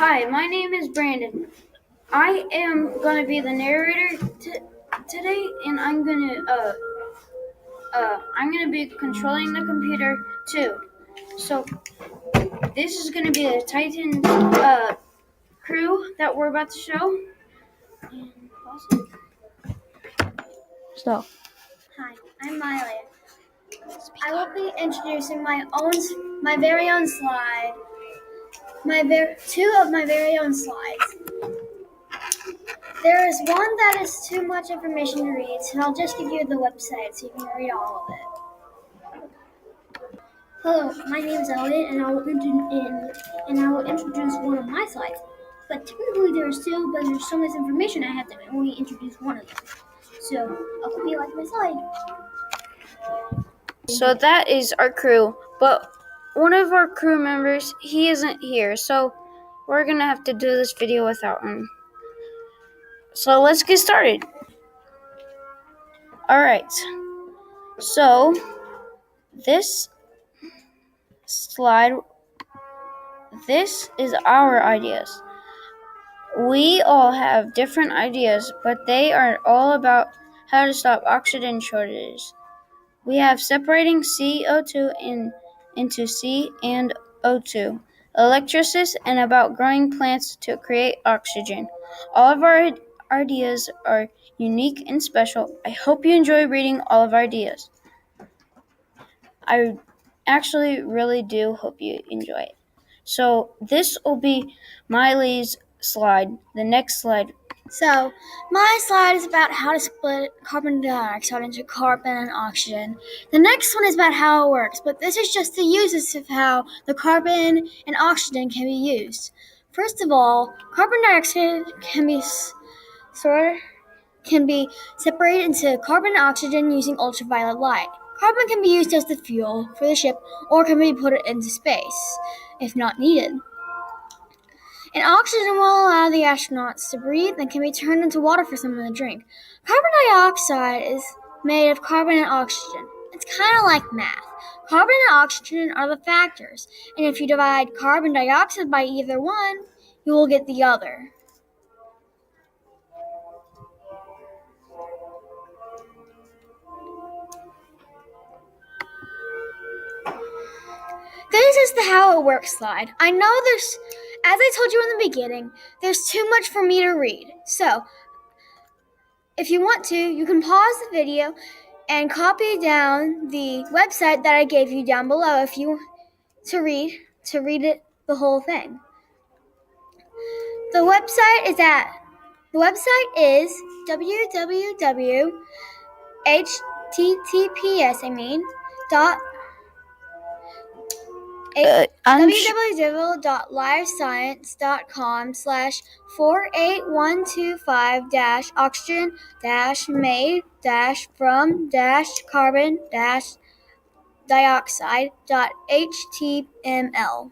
Hi, my name is Brandon. I am going to be the narrator today, and I'm going to be controlling the computer too. So this is going to be the Titans crew that we're about to show. So, Hi, I'm Miley. I will be introducing my very own slide. Two of my very own slides. There is one that is too much information to read, so I'll just give you the website so you can read all of it. Hello, my name is Elliot, and I will introduce one of my slides. But technically there's two, but there's so much information I have to only introduce one of them. So I hope you like my slide. So that is our crew, but one of our crew members, he isn't here, so we're gonna have to do this video without him. So let's get started. Alright, so this slide, this is our ideas. We all have different ideas, but they are all about how to stop oxygen shortages. We have separating CO2 into C and O2, electrolysis, and about growing plants to create oxygen. All of our ideas are unique and special. I hope you enjoy reading all of our ideas. I actually really do hope you enjoy it. So this will be Miley's slide. The next slide. So my slide is about how to split carbon dioxide into carbon and oxygen. The next one is about how it works, but this is just the uses of how the carbon and oxygen can be used. First of all, carbon dioxide can be separated into carbon and oxygen using ultraviolet light. Carbon can be used as the fuel for the ship or can be put into space if not needed. And oxygen will allow the astronauts to breathe and can be turned into water for someone to drink. Carbon dioxide is made of carbon and oxygen. It's kind of like math. Carbon and oxygen are the factors, and if you divide carbon dioxide by either one, you will get the other. This is the how it works slide. I know as I told you in the beginning, there's too much for me to read. So, if you want to, you can pause the video and copy down the website that I gave you down below if you to read it the whole thing. The website is www.livescience.com/48125-oxygen-made-from-carbon-dioxide.html.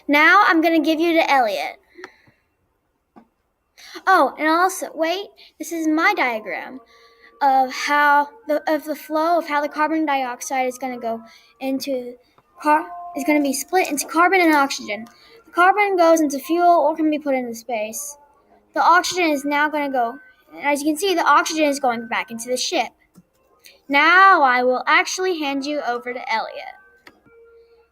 Now I'm going to give you to Elliot. Oh, and also, wait, this is my diagram of the flow of how the carbon dioxide is going to be split into carbon and oxygen. The carbon goes into fuel or can be put into space. The oxygen is now going to go, as you can see, the oxygen is going back into the ship. Now I will actually hand you over to Elliot.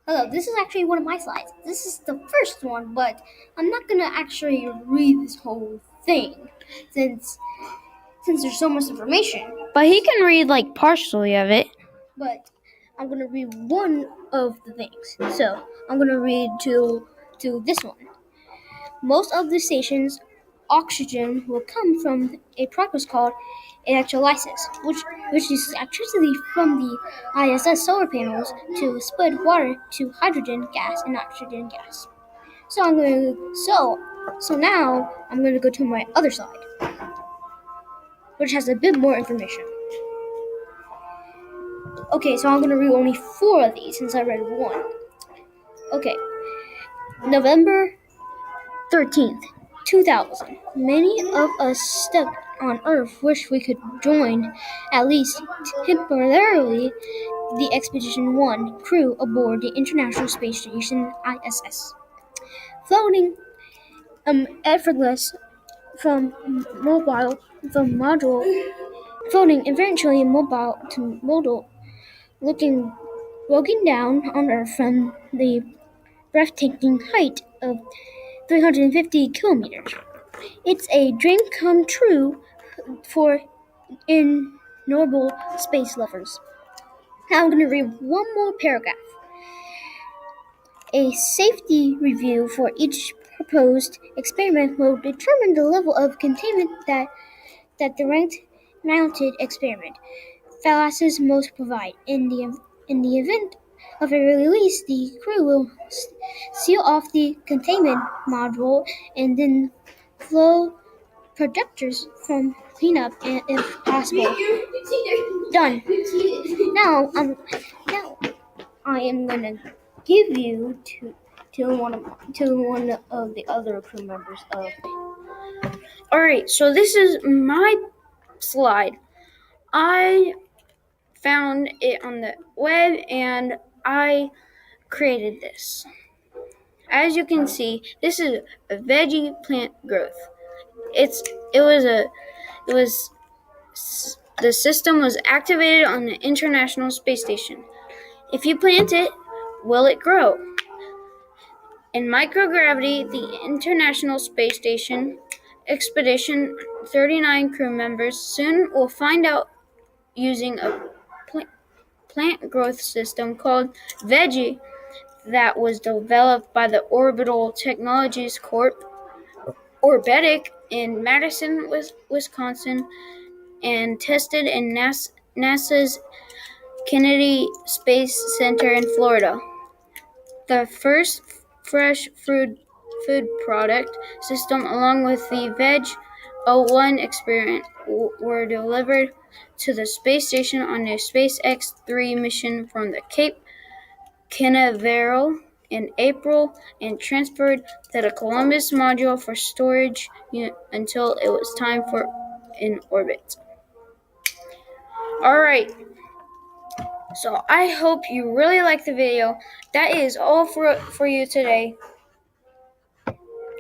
hello, this is actually one of my slides. This is the first one, but I'm not going to actually read this whole thing since there's so much information. But he can read partially of it. But I'm going to read one of the things. So I'm going to read to this one. Most of the station's oxygen will come from a process called electrolysis, which uses electricity from the ISS solar panels to split water to hydrogen gas and nitrogen gas. So now I'm going to go to my other slide, which has a bit more information. Okay, so I'm going to read only 4 of these since I read 1. Okay, November 13th, 2000. Many of us stuck on Earth wish we could join, at least temporarily, the Expedition 1 crew aboard the International Space Station ISS. floating effortless from module, floating eventually mobile to modal, looking down on Earth from the breathtaking height of 350 kilometers. It's a dream come true for innumerable space lovers. Now I'm going to read one more paragraph. A safety review for each proposed experiment will determine the level of containment that the ranked mounted experiment Phalanxes must provide. In the event of a release, the crew will seal off the containment module and then flow projectors from cleanup if possible. Done. Now I am gonna give you to one of the other crew members of. Alright, so this is my slide. I found it on the web and I created this. As you can see, this is a veggie plant growth. The system was activated on the International Space Station. If you plant it, will it grow? In microgravity, the International Space Station Expedition 39 crew members soon will find out using a plant growth system called Veggie that was developed by the Orbital Technologies Corp. Orbitic in Madison, Wisconsin, and tested in NASA's Kennedy Space Center in Florida. The first fresh food product system, along with the Veg 01 experiment, were delivered to the space station on the SpaceX 3 mission from the Cape Canaveral in April and transferred to the Columbus module for storage until it was time for in orbit. Alright, so I hope you really liked the video. That is all for you today.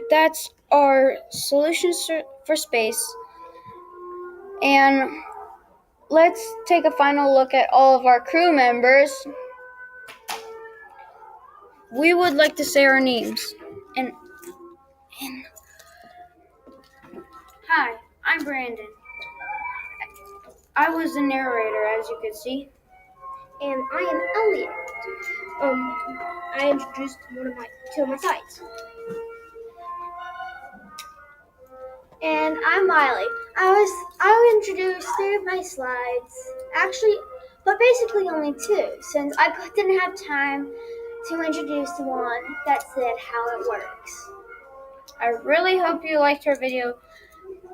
That's our solutions for space. And let's take a final look at all of our crew members. We would like to say our names. And hi, I'm Brandon. I was the narrator, as you can see. And I am Elliot. I introduced two of my sides. And I'm Miley. I will introduce 3 of my slides. Actually, but basically only 2, since I didn't have time to introduce the one that said how it works. I really hope you liked our video.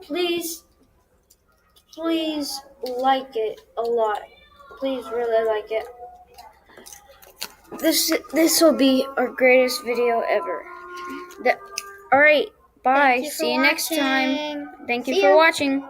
Please like it a lot. Please really like it. This will be our greatest video ever. Alright, bye. See you next time. Thank you for watching.